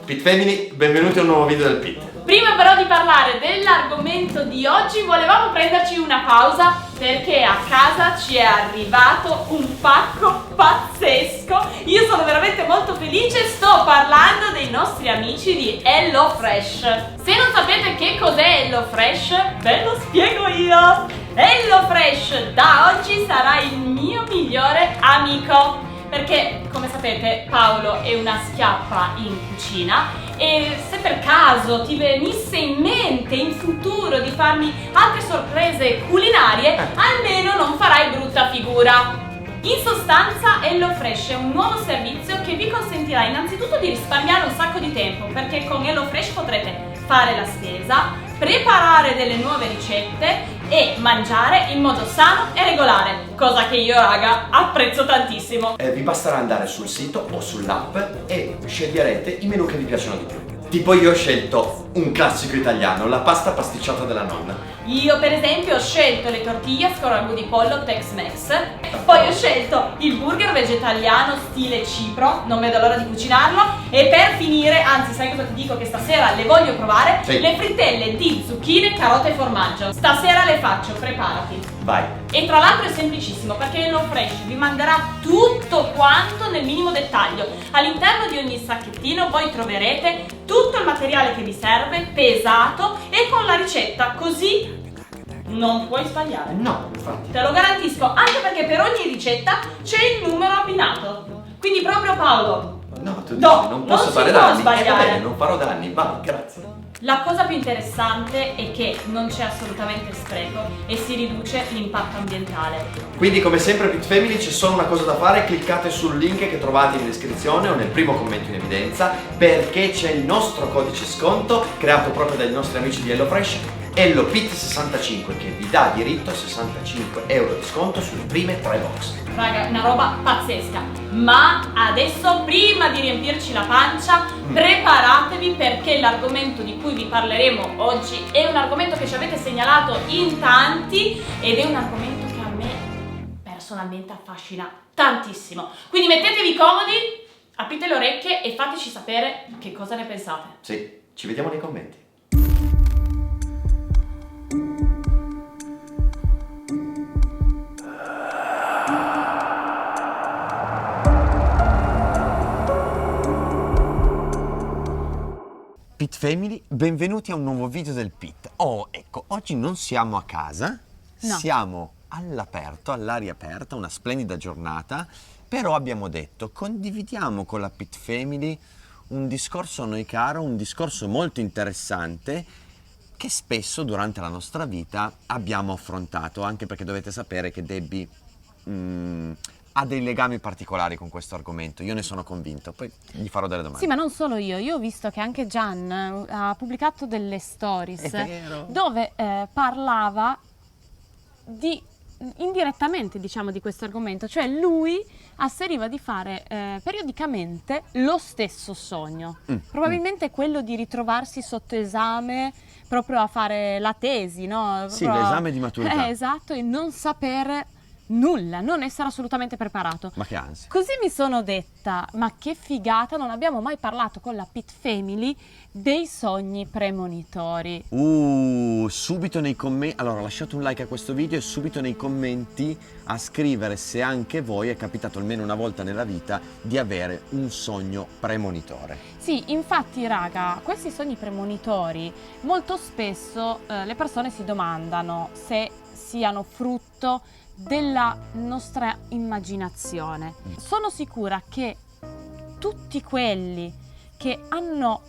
Pit Family, benvenuti a un nuovo video del Pit. Prima però di parlare dell'argomento di oggi volevamo prenderci una pausa perché a casa ci è arrivato un pacco pazzesco. Io sono veramente molto felice, sto parlando dei nostri amici di HelloFresh. Se non sapete che cos'è HelloFresh, ve lo spiego io. HelloFresh da oggi sarà il mio migliore amico. Perché, come sapete, Paolo è una schiappa in cucina e se per caso ti venisse in mente in futuro di farmi altre sorprese culinarie, almeno non farai brutta figura. In sostanza, HelloFresh è un nuovo servizio che vi consentirà innanzitutto di risparmiare un sacco di tempo, perché con HelloFresh potrete fare la spesa, preparare delle nuove ricette e mangiare in modo sano e regolare, cosa che io, raga, apprezzo tantissimo. Vi basterà andare sul sito o sull'app e sceglierete i menù che vi piacciono di più. Tipo io ho scelto un classico italiano, la pasta pasticciata della nonna. Io per esempio ho scelto le tortillas con ragù di pollo Tex-Mex, poi ho scelto il burger vegetariano stile Cipro, non vedo l'ora di cucinarlo, e per finire, anzi sai cosa ti dico che stasera le voglio provare? Sì. Le frittelle di zucchine, carote e formaggio. Stasera le faccio, preparati. Vai. E tra l'altro è semplicissimo perché HelloFresh vi manderà tutto quanto nel minimo dettaglio. All'interno di ogni sacchettino voi troverete tutto il materiale che vi serve, pesato e con la ricetta, così non puoi sbagliare. No, infatti. Te lo garantisco, anche perché per ogni ricetta c'è il numero abbinato. Quindi proprio Paolo, No, tu dici, no, non posso non fare si può danni. sbagliare. Va bene, non farò danni, vai, grazie. la cosa più interessante è che non c'è assolutamente spreco e si riduce l'impatto ambientale. Quindi come sempre Pit Family c'è solo una cosa da fare, cliccate sul link che trovate in descrizione o nel primo commento in evidenza, perché c'è il nostro codice sconto creato proprio dai nostri amici di HelloFresh, HelloPit65, che vi dà diritto a 65 euro di sconto sulle prime 3 box. Raga, una roba pazzesca. Ma adesso, prima di riempirci la pancia, preparatevi perché l'argomento di cui vi parleremo oggi è un argomento che ci avete segnalato in tanti ed è un argomento che a me personalmente affascina tantissimo. Quindi mettetevi comodi, aprite le orecchie e fateci sapere che cosa ne pensate. Sì, ci vediamo nei commenti. Pit Family, benvenuti a un nuovo video del Pit. Oh, ecco, oggi non siamo a casa, No. siamo all'aperto, all'aria aperta, una splendida giornata, però abbiamo detto condividiamo con la Pit Family un discorso a noi caro, un discorso molto interessante che spesso durante la nostra vita abbiamo affrontato, anche perché dovete sapere che Debbie ha dei legami particolari con questo argomento, io ne sono convinto, poi gli farò delle domande. Sì, ma non solo io ho visto che anche Gian ha pubblicato delle stories È vero. dove parlava indirettamente, diciamo, di questo argomento, cioè lui asseriva di fare periodicamente lo stesso sogno, probabilmente quello di ritrovarsi sotto esame proprio a fare la tesi, no? Sì, Proprio- l'esame di maturità. Esatto, e non sapere nulla, non essere assolutamente preparato. Ma che ansia. Così mi sono detta, ma che figata, non abbiamo mai parlato con la Pit Family dei sogni premonitori. Subito nei commenti, allora lasciate un like a questo video e subito nei commenti a scrivere se anche voi è capitato almeno una volta nella vita di avere un sogno premonitore. Sì, infatti raga, questi sogni premonitori molto spesso le persone si domandano se siano frutto della nostra immaginazione. Sono sicura che tutti quelli che hanno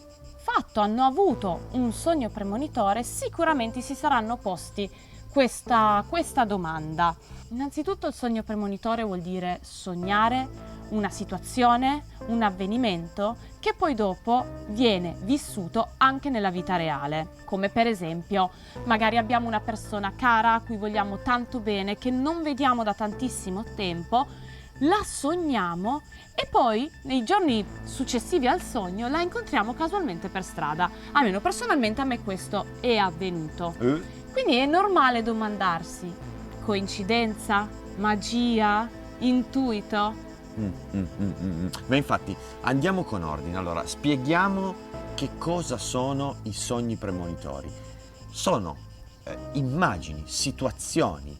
avuto un sogno premonitore sicuramente si saranno posti questa domanda. Innanzitutto il sogno premonitore vuol dire sognare una situazione, un avvenimento che poi dopo viene vissuto anche nella vita reale, come per esempio magari abbiamo una persona cara a cui vogliamo tanto bene che non vediamo da tantissimo tempo, la sogniamo e poi nei giorni successivi al sogno la incontriamo casualmente per strada. Almeno personalmente a me questo è avvenuto. Quindi è normale domandarsi: coincidenza? Magia? Intuito? Ma infatti andiamo con ordine. Allora, spieghiamo che cosa sono i sogni premonitori. Sono immagini, situazioni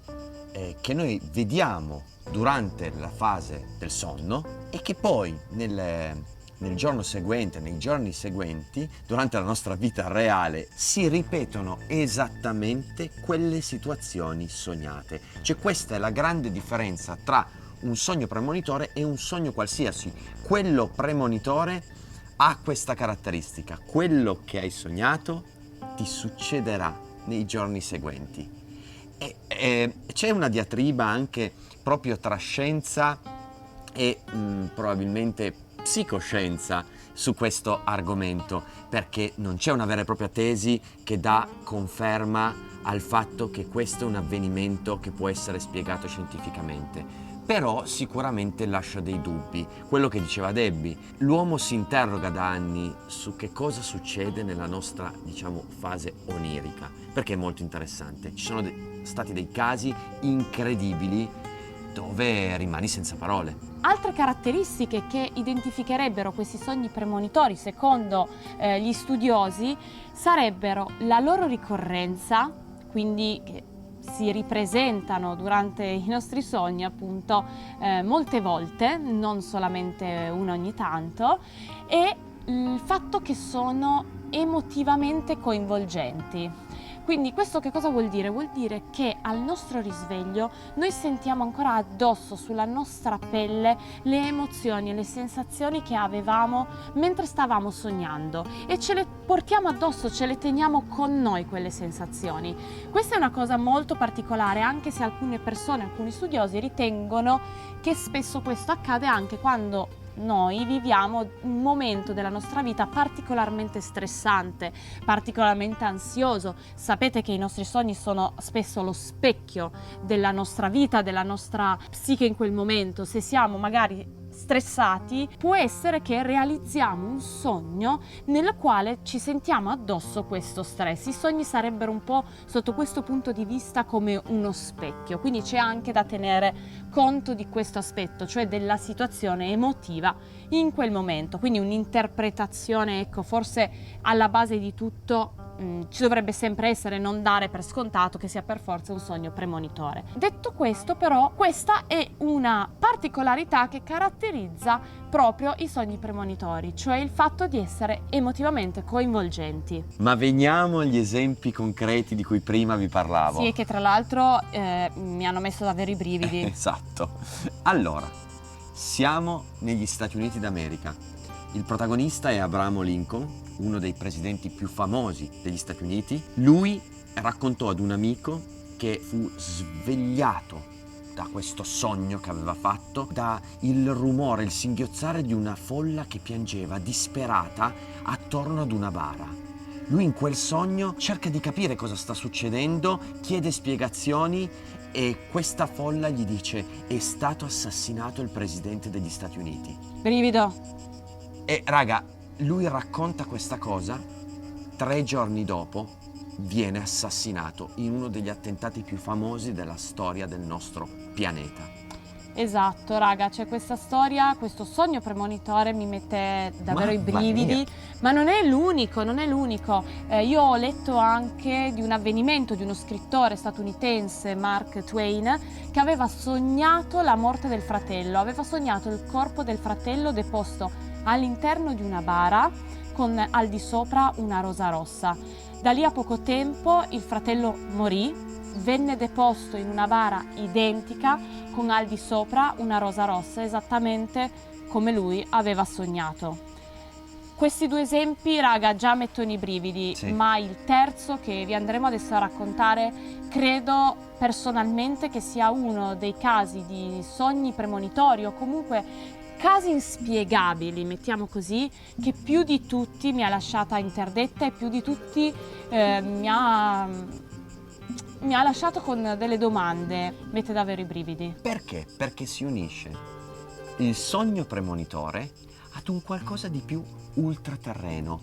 che noi vediamo durante la fase del sonno e che poi nel giorno seguente, nei giorni seguenti, durante la nostra vita reale, si ripetono esattamente quelle situazioni sognate. Cioè questa è la grande differenza tra un sogno premonitore e un sogno qualsiasi. Quello premonitore ha questa caratteristica: quello che hai sognato ti succederà nei giorni seguenti. E c'è una diatriba anche proprio tra scienza e probabilmente psicoscienza su questo argomento, perché non c'è una vera e propria tesi che dà conferma al fatto che questo è un avvenimento che può essere spiegato scientificamente. Però sicuramente lascia dei dubbi. Quello che diceva Debbie, l'uomo si interroga da anni su che cosa succede nella nostra, diciamo, fase onirica, perché è molto interessante. Ci sono stati dei casi incredibili dove rimani senza parole. Altre caratteristiche che identificherebbero questi sogni premonitori, secondo gli studiosi, sarebbero la loro ricorrenza, quindi che si ripresentano durante i nostri sogni appunto molte volte, non solamente una ogni tanto, e il fatto che sono emotivamente coinvolgenti. Quindi questo che cosa vuol dire? Vuol dire che al nostro risveglio noi sentiamo ancora addosso sulla nostra pelle le emozioni e le sensazioni che avevamo mentre stavamo sognando e ce le portiamo addosso, ce le teniamo con noi quelle sensazioni. Questa è una cosa molto particolare, anche se alcune persone, alcuni studiosi ritengono che spesso questo accade anche quando noi viviamo un momento della nostra vita particolarmente stressante, particolarmente ansioso. Sapete che i nostri sogni sono spesso lo specchio della nostra vita, della nostra psiche in quel momento. Se siamo magari stressati, può essere che realizziamo un sogno nel quale ci sentiamo addosso questo stress. I sogni sarebbero un po' sotto questo punto di vista come uno specchio, quindi c'è anche da tenere conto di questo aspetto, cioè della situazione emotiva in quel momento. Quindi un'interpretazione, ecco, forse alla base di tutto ci dovrebbe sempre essere, non dare per scontato che sia per forza un sogno premonitore. Detto questo, però, questa è una particolarità che caratterizza proprio i sogni premonitori, cioè il fatto di essere emotivamente coinvolgenti. Ma veniamo agli esempi concreti di cui prima vi parlavo. Sì, che tra l'altro mi hanno messo davvero i brividi. Esatto. Allora, siamo negli Stati Uniti d'America. Il protagonista è Abraham Lincoln, uno dei presidenti più famosi degli Stati Uniti. Lui raccontò ad un amico che fu svegliato da questo sogno che aveva fatto, da il rumore, il singhiozzare di una folla che piangeva disperata attorno ad una bara. Lui in quel sogno cerca di capire cosa sta succedendo, chiede spiegazioni e questa folla gli dice: è stato assassinato il presidente degli Stati Uniti. Brivido. E raga, lui racconta questa cosa, 3 giorni dopo viene assassinato in uno degli attentati più famosi della storia del nostro pianeta. Esatto, raga, c'è questa storia, questo sogno premonitore mi mette davvero i brividi, ma non è l'unico, non è l'unico. Io ho letto anche di un avvenimento di uno scrittore statunitense, Mark Twain, che aveva sognato la morte del fratello, aveva sognato il corpo del fratello deposto all'interno di una bara con al di sopra una rosa rossa. Da lì a poco tempo il fratello morì, venne deposto in una bara identica con al di sopra una rosa rossa, esattamente come lui aveva sognato. Questi 2 esempi, raga, già mettono i brividi, sì. Ma il terzo che vi andremo adesso a raccontare, credo personalmente che sia uno dei casi di sogni premonitori o comunque casi inspiegabili, mettiamo così, che più di tutti mi ha lasciata interdetta e più di tutti mi ha lasciato con delle domande, mette davvero i brividi. Perché? Perché si unisce il sogno premonitore ad un qualcosa di più ultraterreno,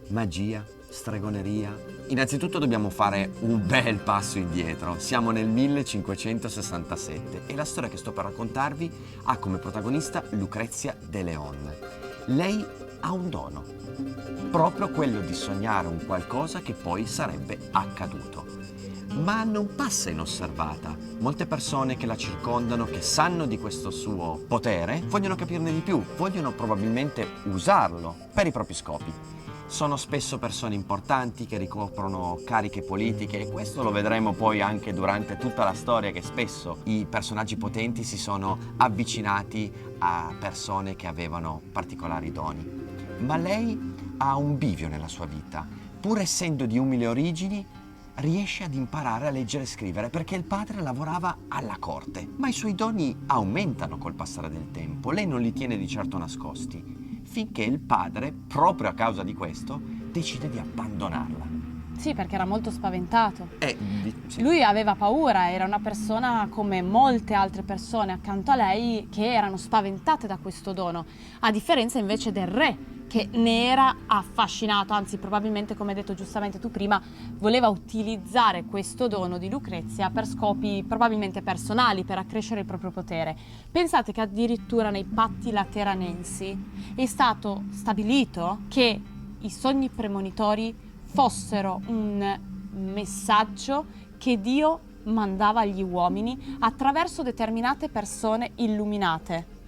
magia, stregoneria. Innanzitutto dobbiamo fare un bel passo indietro. Siamo nel 1567 e la storia che sto per raccontarvi ha come protagonista Lucrezia de Leon. Lei ha un dono, proprio quello di sognare un qualcosa che poi sarebbe accaduto. Ma non passa inosservata. Molte persone che la circondano, che sanno di questo suo potere, vogliono capirne di più, vogliono probabilmente usarlo per i propri scopi. Sono spesso persone importanti che ricoprono cariche politiche e questo lo vedremo poi anche durante tutta la storia, che spesso i personaggi potenti si sono avvicinati a persone che avevano particolari doni. Ma lei ha un bivio nella sua vita. Pur essendo di umili origini, riesce ad imparare a leggere e scrivere perché il padre lavorava alla corte. Ma i suoi doni aumentano col passare del tempo. Lei non li tiene di certo nascosti, finché il padre, proprio a causa di questo, decide di abbandonarla. Sì, perché era molto spaventato. Sì. Lui aveva paura, era una persona come molte altre persone accanto a lei che erano spaventate da questo dono, a differenza invece del re, che ne era affascinato, anzi probabilmente, come hai detto giustamente tu prima, voleva utilizzare questo dono di Lucrezia per scopi probabilmente personali, per accrescere il proprio potere. Pensate che addirittura nei patti lateranensi è stato stabilito che i sogni premonitori fossero un messaggio che Dio mandava agli uomini attraverso determinate persone illuminate.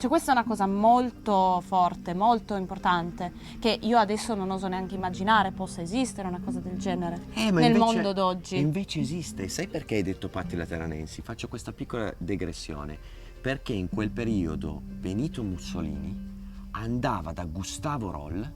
Cioè questa è una cosa molto forte, molto importante, che io adesso non oso neanche immaginare possa esistere una cosa del genere nel mondo d'oggi. Invece esiste. Sai perché hai detto patti lateranensi? Faccio questa piccola digressione. Perché in quel periodo Benito Mussolini andava da Gustavo Roll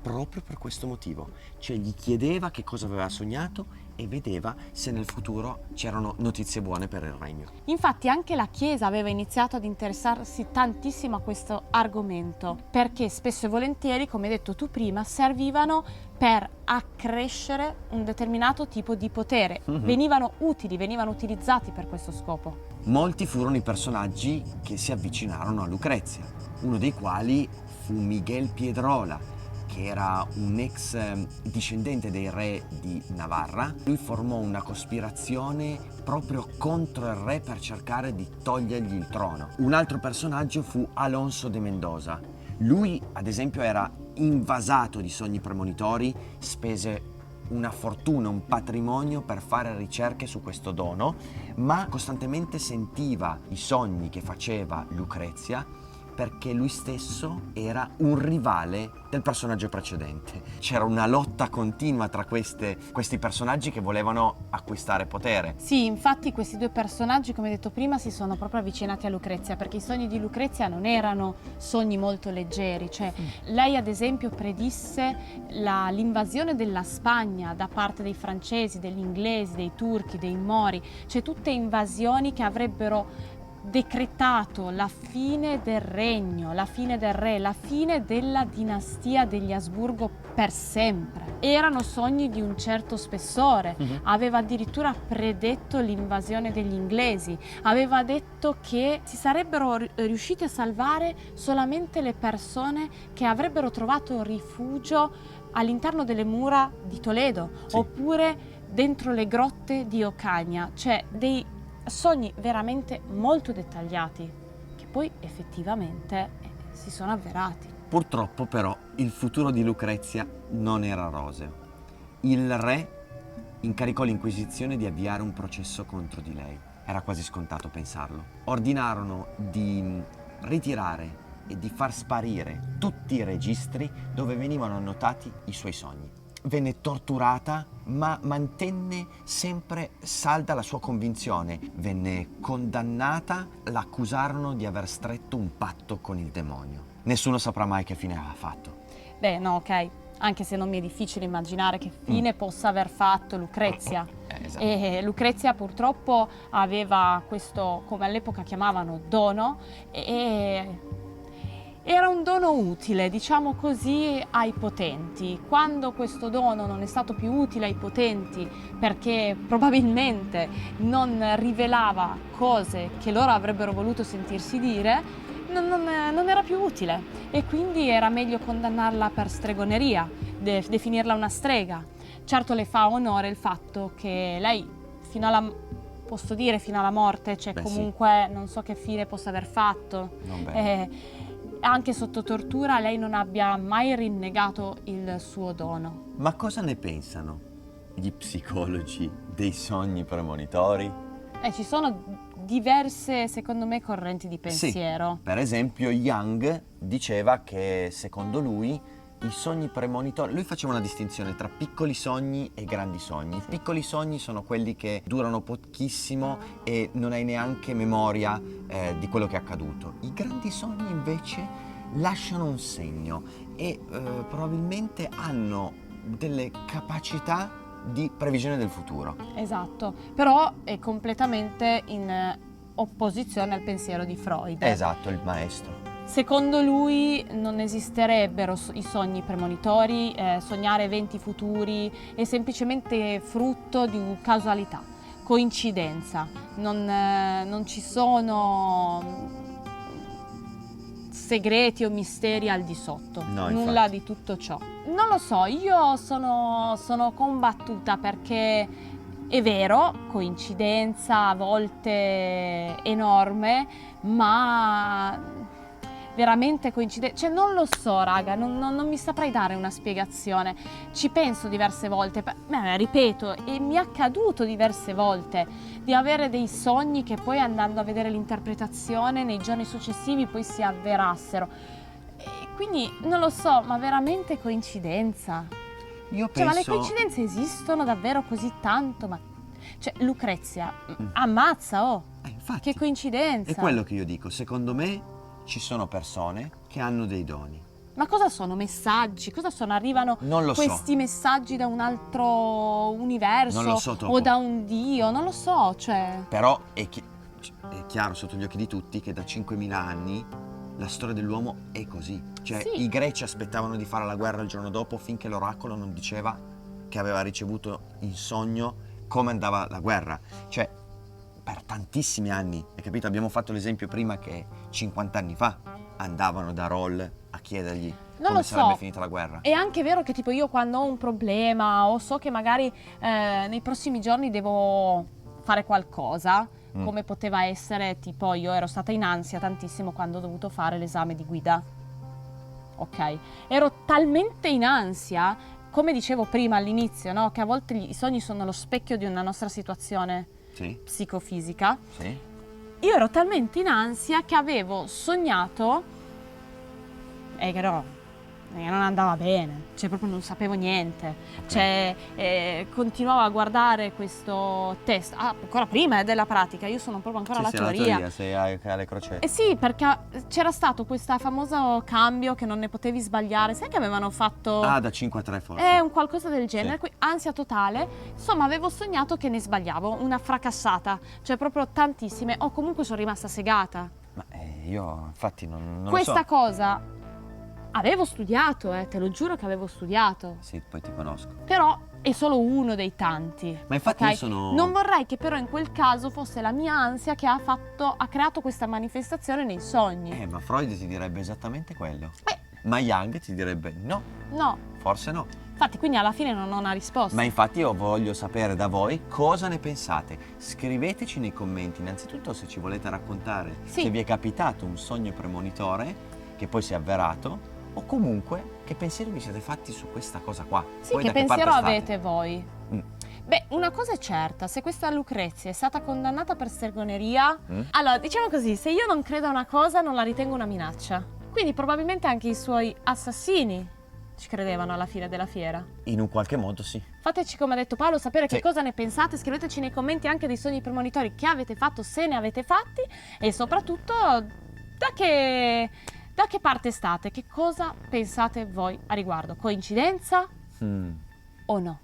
proprio per questo motivo. Cioè gli chiedeva che cosa aveva sognato e vedeva se nel futuro c'erano notizie buone per il regno. Infatti anche la Chiesa aveva iniziato ad interessarsi tantissimo a questo argomento, perché spesso e volentieri, come hai detto tu prima, servivano per accrescere un determinato tipo di potere. Venivano utili, venivano utilizzati per questo scopo. Molti furono i personaggi che si avvicinarono a Lucrezia, uno dei quali fu Miguel Piedrola, che era un ex discendente dei re di Navarra. Lui formò una cospirazione proprio contro il re per cercare di togliergli il trono. Un altro personaggio fu Alonso de Mendoza. Lui, ad esempio, era invasato di sogni premonitori, spese una fortuna, un patrimonio per fare ricerche su questo dono, ma costantemente sentiva i sogni che faceva Lucrezia perché lui stesso era un rivale del personaggio precedente. C'era una lotta continua tra questi personaggi che volevano acquistare potere. Sì, infatti questi due personaggi, come detto prima, si sono proprio avvicinati a Lucrezia, perché i sogni di Lucrezia non erano sogni molto leggeri. Cioè, lei ad esempio predisse l'invasione della Spagna da parte dei francesi, degli inglesi, dei turchi, dei mori, cioè tutte invasioni che avrebbero decretato la fine del regno, la fine del re, la fine della dinastia degli Asburgo per sempre. Erano sogni di un certo spessore. Aveva addirittura predetto l'invasione degli inglesi, aveva detto che si sarebbero riusciti a salvare solamente le persone che avrebbero trovato rifugio all'interno delle mura di Toledo, oppure dentro le grotte di Ocaña, cioè dei sogni veramente molto dettagliati che poi effettivamente si sono avverati. Purtroppo però il futuro di Lucrezia non era roseo. Il re incaricò l'Inquisizione di avviare un processo contro di lei. Era quasi scontato pensarlo. Ordinarono di ritirare e di far sparire tutti i registri dove venivano annotati i suoi sogni. Venne torturata, ma mantenne sempre salda la sua convinzione. Venne condannata, l'accusarono di aver stretto un patto con il demonio. Nessuno saprà mai che fine aveva fatto. Beh, no, ok, anche se non mi è difficile immaginare che fine possa aver fatto Lucrezia. Esatto. E Lucrezia purtroppo aveva questo, come all'epoca chiamavano, dono, e era un dono utile, diciamo così, ai potenti. Quando questo dono non è stato più utile ai potenti perché probabilmente non rivelava cose che loro avrebbero voluto sentirsi dire, non era più utile e quindi era meglio condannarla per stregoneria. definirla una strega. Certo le fa onore il fatto che lei posso dire fino alla morte, cioè Beh, comunque non so che fine possa aver fatto. Non bene. Anche sotto tortura lei non abbia mai rinnegato il suo dono. Ma cosa ne pensano gli psicologi dei sogni premonitori? Ci sono diverse, secondo me, correnti di pensiero. Sì, per esempio Jung diceva che secondo lui i sogni premonitori, lui faceva una distinzione tra piccoli sogni e grandi sogni. I piccoli sogni sono quelli che durano pochissimo e non hai neanche memoria di quello che è accaduto. I grandi sogni invece lasciano un segno e probabilmente hanno delle capacità di previsione del futuro. Esatto, però è completamente in opposizione al pensiero di Freud. Esatto, il maestro. Secondo lui non esisterebbero i sogni premonitori, sognare eventi futuri è semplicemente frutto di casualità, coincidenza, non ci sono segreti o misteri al di sotto, No, nulla infatti. di tutto ciò. Non lo so, io sono combattuta perché è vero, coincidenza a volte enorme, ma veramente coincidenza, cioè non lo so raga, non mi saprei dare una spiegazione, ci penso diverse volte, ripeto, e mi è accaduto diverse volte di avere dei sogni che poi andando a vedere l'interpretazione nei giorni successivi poi si avverassero, e quindi non lo so, ma veramente coincidenza? Io Cioè, ma le penso... coincidenze esistono davvero così tanto? Ma cioè, Lucrezia, ammazza, oh! Infatti, Che coincidenza! è quello che io dico, secondo me ci sono persone che hanno dei doni. Ma cosa sono messaggi? Cosa sono? Arrivano Non lo so. questi messaggi da un altro universo Non lo so, Topo. o da un dio? Non lo so, cioè... Però è chiaro sotto gli occhi di tutti che da 5.000 anni la storia dell'uomo è così. Cioè Sì. i greci aspettavano di fare la guerra il giorno dopo finché l'oracolo non diceva che aveva ricevuto in sogno come andava la guerra. Cioè per tantissimi anni, hai capito? Abbiamo fatto l'esempio prima che 50 anni fa andavano da Roll a chiedergli Non come lo sarebbe so. finita la guerra. È anche vero che tipo io quando ho un problema o so che magari nei prossimi giorni devo fare qualcosa, come poteva essere tipo io ero stata in ansia tantissimo quando ho dovuto fare l'esame di guida. Ok? Ero talmente in ansia, come dicevo prima all'inizio, no? Che a volte i sogni sono lo specchio di una nostra situazione Sì, psicofisica. sì. Io ero talmente in ansia che avevo sognato e che non andava bene, cioè proprio non sapevo niente, cioè continuavo a guardare questo test, ancora prima della pratica, io sono proprio ancora alla Sì, teoria. sei alle crocette. Eh sì, perché c'era stato questo famoso cambio che non ne potevi sbagliare, sai che avevano fatto... Da 5 a 3 forse. un qualcosa del genere, Sì. qui, ansia totale, insomma avevo sognato che ne sbagliavo, una fracassata, cioè proprio tantissime, o comunque sono rimasta segata. Ma io infatti non Questa lo so. cosa avevo studiato, te lo giuro che avevo studiato, Sì, poi ti conosco. però è solo uno dei tanti. Ma infatti ok? io sono... Non vorrei che però in quel caso fosse la mia ansia che ha creato questa manifestazione nei sogni. Ma Freud ti direbbe esattamente quello. Beh, Ma Jung ti direbbe no, no, forse no. infatti quindi alla fine non ho una risposta. Ma infatti io voglio sapere da voi cosa ne pensate. Scriveteci nei commenti innanzitutto se ci volete raccontare Sì. se vi è capitato un sogno premonitore che poi si è avverato o comunque che pensieri vi siete fatti su questa cosa qua. Sì, Voi che da parte pensiero state? avete voi? Mm. Beh, una cosa è certa, se questa Lucrezia è stata condannata per stregoneria, allora diciamo così, se io non credo a una cosa non la ritengo una minaccia. Quindi probabilmente anche i suoi assassini ci credevano alla fine della fiera. In un qualche modo sì. Fateci, come ha detto Paolo, sapere Sì. che cosa ne pensate, scriveteci nei commenti anche dei sogni premonitori che avete fatto, se ne avete fatti, e soprattutto da che parte state, che cosa pensate voi a riguardo? Coincidenza Mm. o no?